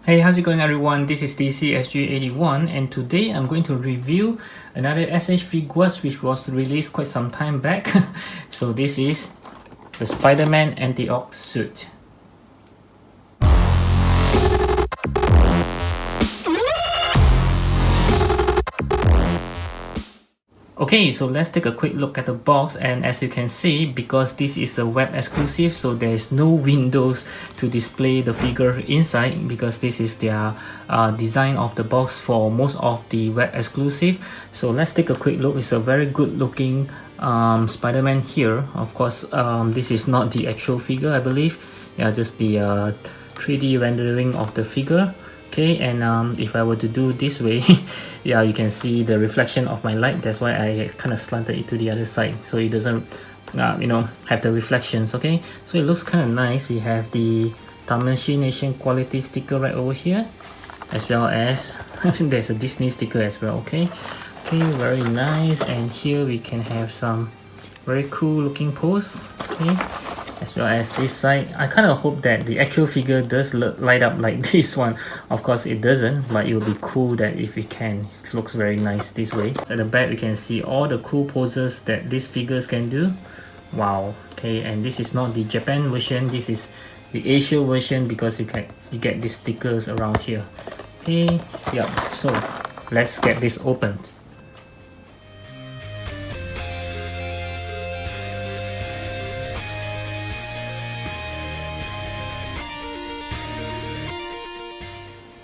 Hey, how's it going everyone? This is DCSG81 and today I'm going to review another s.h.figuarts which was released quite some time back. So this is the Spider-Man anti-Ox suit. Okay, so let's take a quick look at the box, and as you can see, because this is a web exclusive, so there is no windows to display the figure inside because this is their design of the box for most of the web exclusive. So let's take a quick look. It's a very good looking Spider-Man here. Of course, this is not the actual figure, I believe. Yeah, just the 3D rendering of the figure. Okay, and if I were to do this way, yeah, you can see the reflection of my light. That's why I kind of slanted it to the other side, so it doesn't have the reflections. Okay, so it looks kind of nice. We have the Tamashii Nation quality sticker right over here, as well as there's a Disney sticker as well. Okay, very nice. And here we can have some very cool looking pose. Okay, as well as this side. I kind of hope that the actual figure does light up like this one. Of course it doesn't, but it would be cool that if it can. It looks very nice this way. At the back we can see all the cool poses that these figures can do. Wow. Okay, and this is not the Japan version, this is the Asia version because you get these stickers around here. Okay, yeah, so let's get this opened.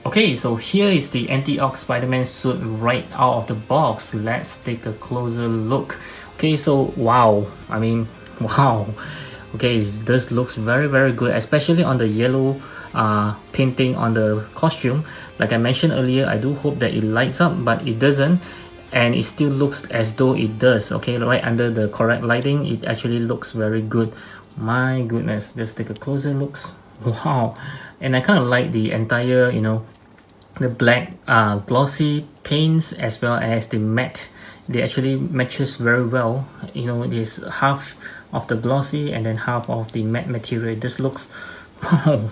Okay, so here is the anti-Ox Spider-Man suit right out of the box. Let's take a closer look. Okay, so wow, I mean, wow. Okay, this looks very good, especially on the yellow painting on the costume. Like I mentioned earlier, I do hope that it lights up, but it doesn't, and it still looks as though it does. Okay, right under the correct lighting, it actually looks very good. My goodness, just take a closer look. Wow. And I kind of like the entire, the black glossy paints as well as the matte. They actually matches very well. There's half of the glossy and then half of the matte material. This looks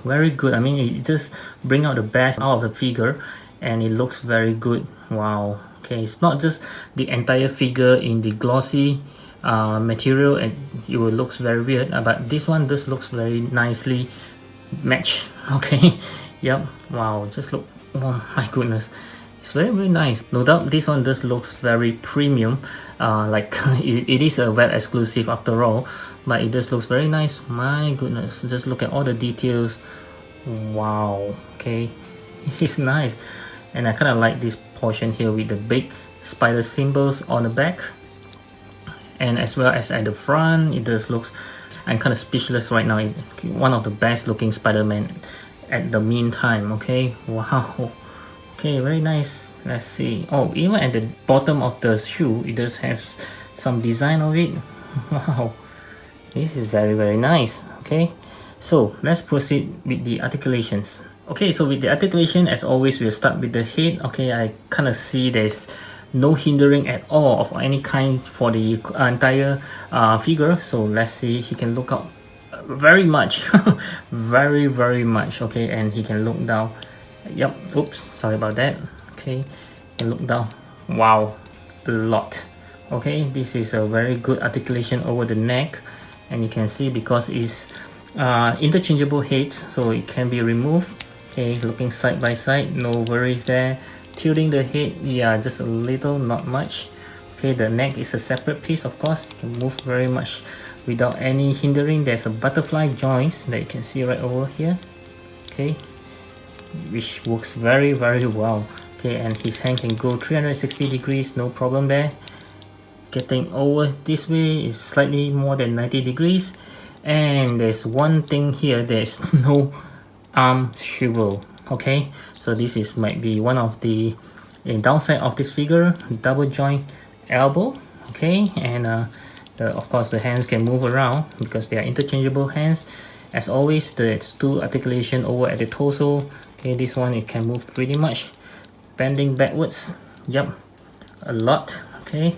very good. I mean, it just bring out the best out of the figure, and it looks very good. Wow. Okay, it's not just the entire figure in the glossy material and it will looks very weird, but this one just looks very nicely match. Okay. Yep. Wow, just look, oh my goodness, it's very nice. No doubt this one just looks very premium, like it is a web exclusive after all, but it just looks very nice. My goodness, just look at all the details. Wow. Okay, this is nice. And I kind of like this portion here with the big spider symbols on the back, and as well as at the front. It just looks, I'm kind of speechless right now. One of the best looking Spider-Man at the meantime. Okay, wow. Okay, very nice. Let's see. Oh, even at the bottom of the shoe, it does have some design of it. Wow, this is very nice. Okay, so let's proceed with the articulations. Okay, so with the articulation, as always, we'll start with the head. Okay, I kind of see there's no hindering at all of any kind for the entire figure. So let's see, he can look up very much. very much. Okay, and he can look down. Yep, oops, sorry about that. Okay, can look down. Wow, a lot. Okay, this is a very good articulation over the neck, and you can see because it's interchangeable heads, so it can be removed. Okay, looking side by side, no worries there. Tilting the head, yeah, just a little, not much. Okay, the neck is a separate piece, of course. You can move very much without any hindering. There's a butterfly joints that you can see right over here. Okay, which works very well. Okay, and his hand can go 360 degrees, no problem there. Getting over this way is slightly more than 90 degrees. And there's one thing here, there's no arm swivel. Okay, so this is might be one of the downside of this figure. Double joint elbow. Okay, and of course the hands can move around because they are interchangeable hands. As always, there's two articulation over at the torso. Okay, this one it can move pretty much. Bending backwards, yep, a lot. Okay,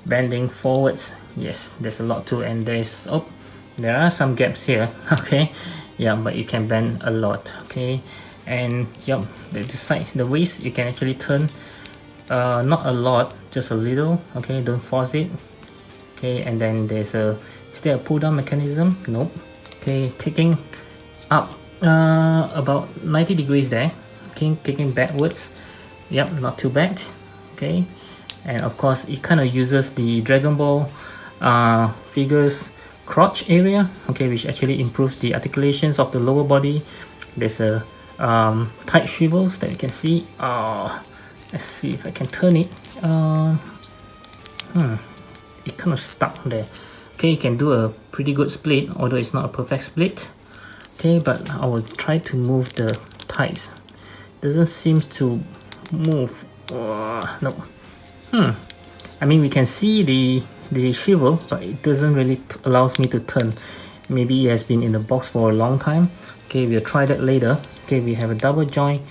bending forwards, yes, there's a lot too. And there are some gaps here. Okay, yeah, but you can bend a lot. Okay, And yep, the waist you can actually turn, not a lot, just a little. Okay, don't force it. Okay, and then is there a pull down mechanism? Nope. Okay, kicking up about 90 degrees there. Okay, kicking backwards. Yep, not too bad. Okay, and of course it kind of uses the Dragon Ball figures crotch area, okay, which actually improves the articulations of the lower body. There's a tight swivels that you can see. Let's see if I can turn it. It kind of stuck there. Okay, you can do a pretty good split, although it's not a perfect split. Okay, but I will try to move the tights. Doesn't seem to move. No. I mean, we can see the swivel, but it doesn't really allows me to turn. Maybe it has been in the box for a long time. Okay, we'll try that later. Okay, we have a double joint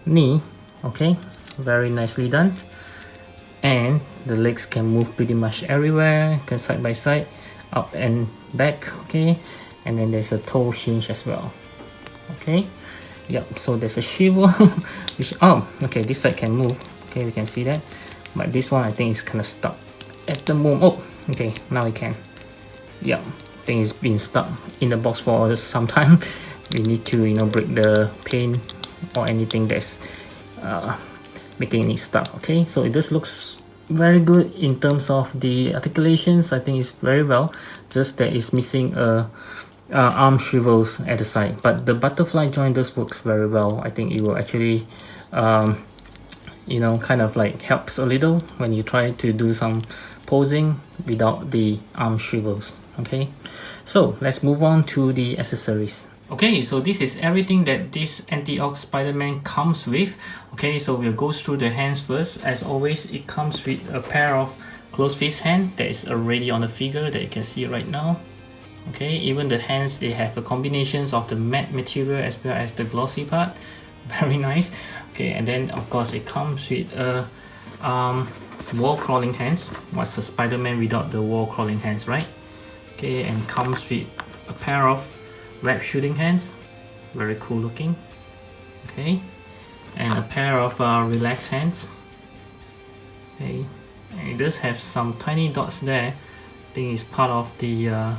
knee. Okay, very nicely done. And the legs can move pretty much everywhere, can side by side, up and back. Okay, and then there's a toe hinge as well. Okay, yep, so there's a swivel which, okay, this side can move. Okay, we can see that, but this one I think is kind of stuck at the moment. Okay, now we can. Yep, I think it's been stuck in the box for some time. We need to, you know, break the pane or anything that's making it stuck. Okay, so it just looks very good in terms of the articulations. I think it's very well, just that it's missing arm swivels at the side, but the butterfly joint just works very well. I think it will actually you know, kind of like helps a little when you try to do some posing without the arm swivels. Okay, so let's move on to the accessories. Okay, so this is everything that this Anti-Ox Spider-Man comes with. Okay, so we'll go through the hands first. As always, it comes with a pair of closed fist hand that is already on the figure that you can see right now. Okay, even the hands, they have a combinations of the matte material as well as the glossy part. Very nice. Okay, and then of course it comes with a wall crawling hands. What's a Spider-Man without the wall crawling hands, right? Okay, and it comes with a pair of web shooting hands, very cool looking. Okay, and a pair of relaxed hands. Okay, and it does have some tiny dots there. I think it's part of the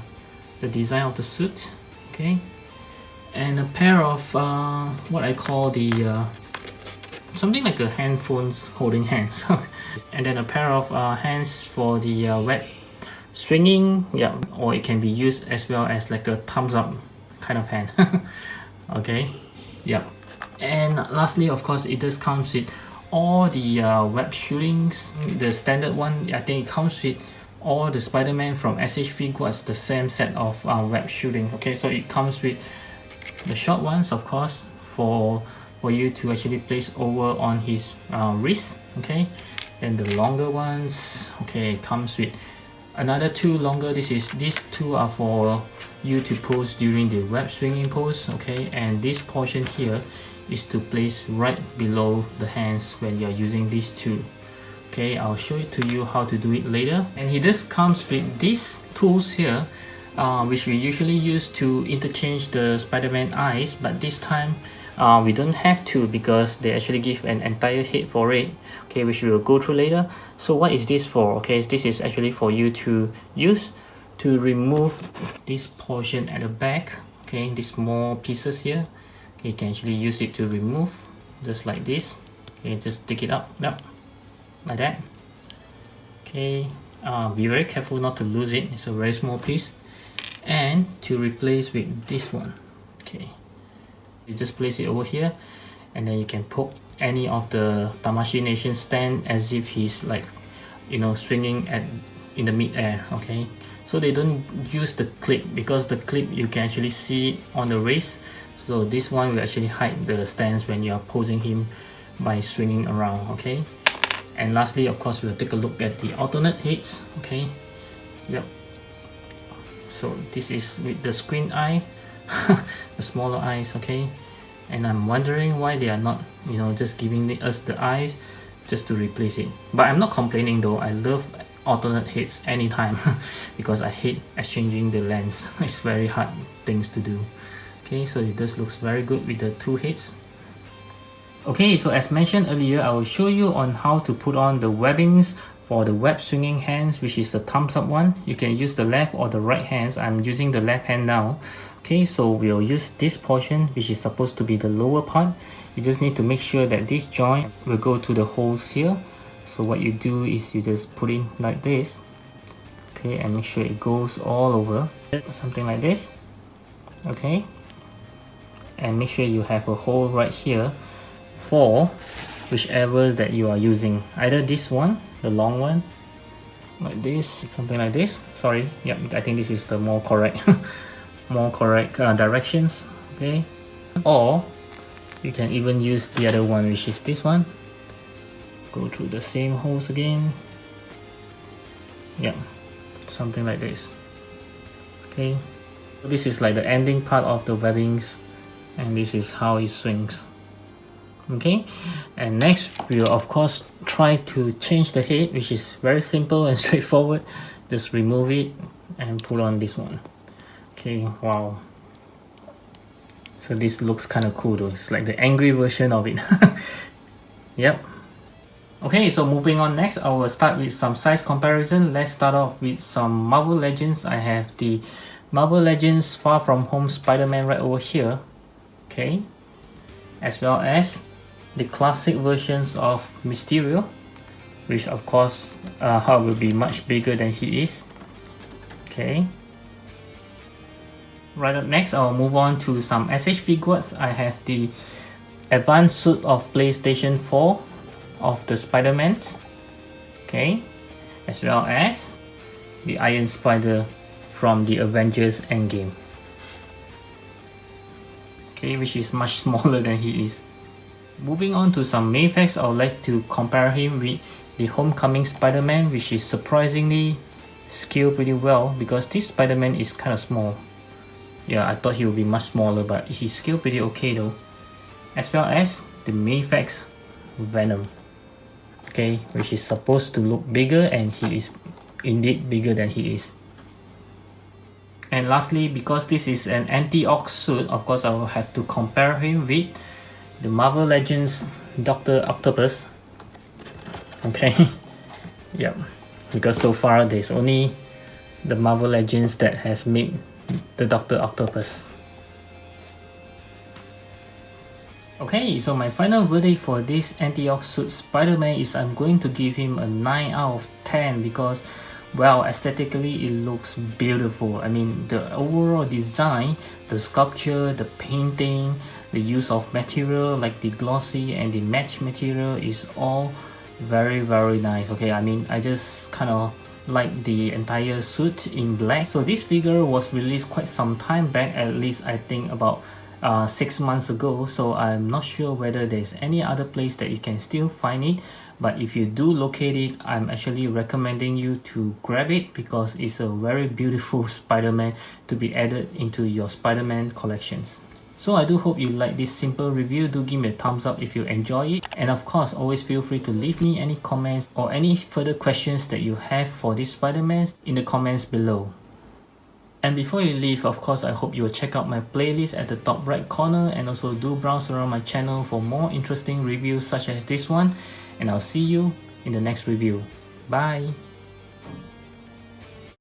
design of the suit. Okay, and a pair of what I call the something like a handphones holding hands. And then a pair of hands for the web swinging, yeah, or it can be used as well as like a thumbs up kind of hand. Okay, yeah. And lastly, of course, it does comes with all the web shootings. The standard one, I think it comes with all the Spider-Man from s.h.figuarts, the same set of web shooting. Okay, so it comes with the short ones, of course, for you to actually place over on his wrist. Okay, then the longer ones, okay, it comes with another two longer. These two are for you to pose during the web swinging pose. Okay, and this portion here is to place right below the hands when you're using these two. Okay, I'll show it to you how to do it later. And it just comes with these tools here, which we usually use to interchange the Spider-Man eyes, but this time we don't have to because they actually give an entire head for it. Okay, which we will go through later. So what is this for? Okay, this is actually for you to use to remove this portion at the back. Okay, these small pieces here. Okay, you can actually use it to remove, just like this. Okay, just stick it up, like that. Okay, be very careful not to lose it. It's a very small piece. And to replace with this one, okay, you just place it over here, and then you can poke any of the Tamashii Nation stand as if he's like, you know, swinging in the mid-air. Okay, so they don't use the clip because the clip you can actually see on the wrist. So this one will actually hide the stance when you are posing him by swinging around. Okay, and lastly, of course, we'll take a look at the alternate heads. Okay, yep. So this is with the screen eye, the smaller eyes. Okay, and I'm wondering why they are not, you know, just giving us the eyes just to replace it. But I'm not complaining though. I love alternate heads anytime because I hate exchanging the lens. It's very hard things to do. Okay, so it just looks very good with the two heads. Okay, so as mentioned earlier, I will show you on how to put on the webbings for the web swinging hands, which is the thumbs up one. You can use the left or the right hands. I'm using the left hand now. Okay, so we'll use this portion, which is supposed to be the lower part. You just need to make sure that this joint will go to the holes here. So what you do is you just put in like this. Okay, and make sure it goes all over, something like this. Okay, and make sure you have a hole right here for whichever that you are using, either this one, the long one, like this, something like this. Sorry, yep, I think this is the more correct more correct directions. Okay, or you can even use the other one, which is this one. Go through the same holes again. Yeah, something like this. Okay, this is like the ending part of the webbings, and this is how it swings. Okay, and next we will of course try to change the head, which is very simple and straightforward. Just remove it and put on this one. Okay, wow, so this looks kind of cool though. It's like the angry version of it. Yep. Okay, so moving on, next I will start with some size comparison. Let's start off with some Marvel Legends. I have the Marvel Legends Far From Home Spider-Man right over here. Okay, as well as the classic versions of Mysterio, which of course will be much bigger than he is. Okay, right up next I'll move on to some s.h.figuarts. I have the advanced suit of PlayStation 4 of the Spider-Man. Okay, as well as the Iron Spider from the Avengers Endgame. Okay, which is much smaller than he is. Moving on to some main facts, I would like to compare him with the Homecoming Spider-Man, which is surprisingly scaled pretty well, because this Spider-Man is kind of small. Yeah, I thought he would be much smaller, but he's scaled pretty okay though. As well as the main facts, Venom. Okay, which is supposed to look bigger, and he is indeed bigger than he is. And lastly, because this is an anti-ox suit, of course I will have to compare him with the Marvel Legends Dr. Octopus. Okay, yep, because so far there's only the Marvel Legends that has made the Dr. Octopus. Okay, so my final verdict for this anti-ox suit Spider-Man is I'm going to give him a 9 out of 10 because, well, aesthetically it looks beautiful. I mean, the overall design, the sculpture, the painting, the use of material like the glossy and the matte material is all very nice. Okay, I mean, I just kind of like the entire suit in black. So this figure was released quite some time back, at least I think about 6 months ago, so I'm not sure whether there's any other place that you can still find it, but if you do locate it, I'm actually recommending you to grab it because it's a very beautiful Spider-Man to be added into your Spider-Man collections. So I do hope you like this simple review. Do give me a thumbs up if you enjoy it, and of course always feel free to leave me any comments or any further questions that you have for this Spider-Man in the comments below. And before you leave, of course, I hope you will check out my playlist at the top right corner, and also do browse around my channel for more interesting reviews such as this one, and I'll see you in the next review. Bye!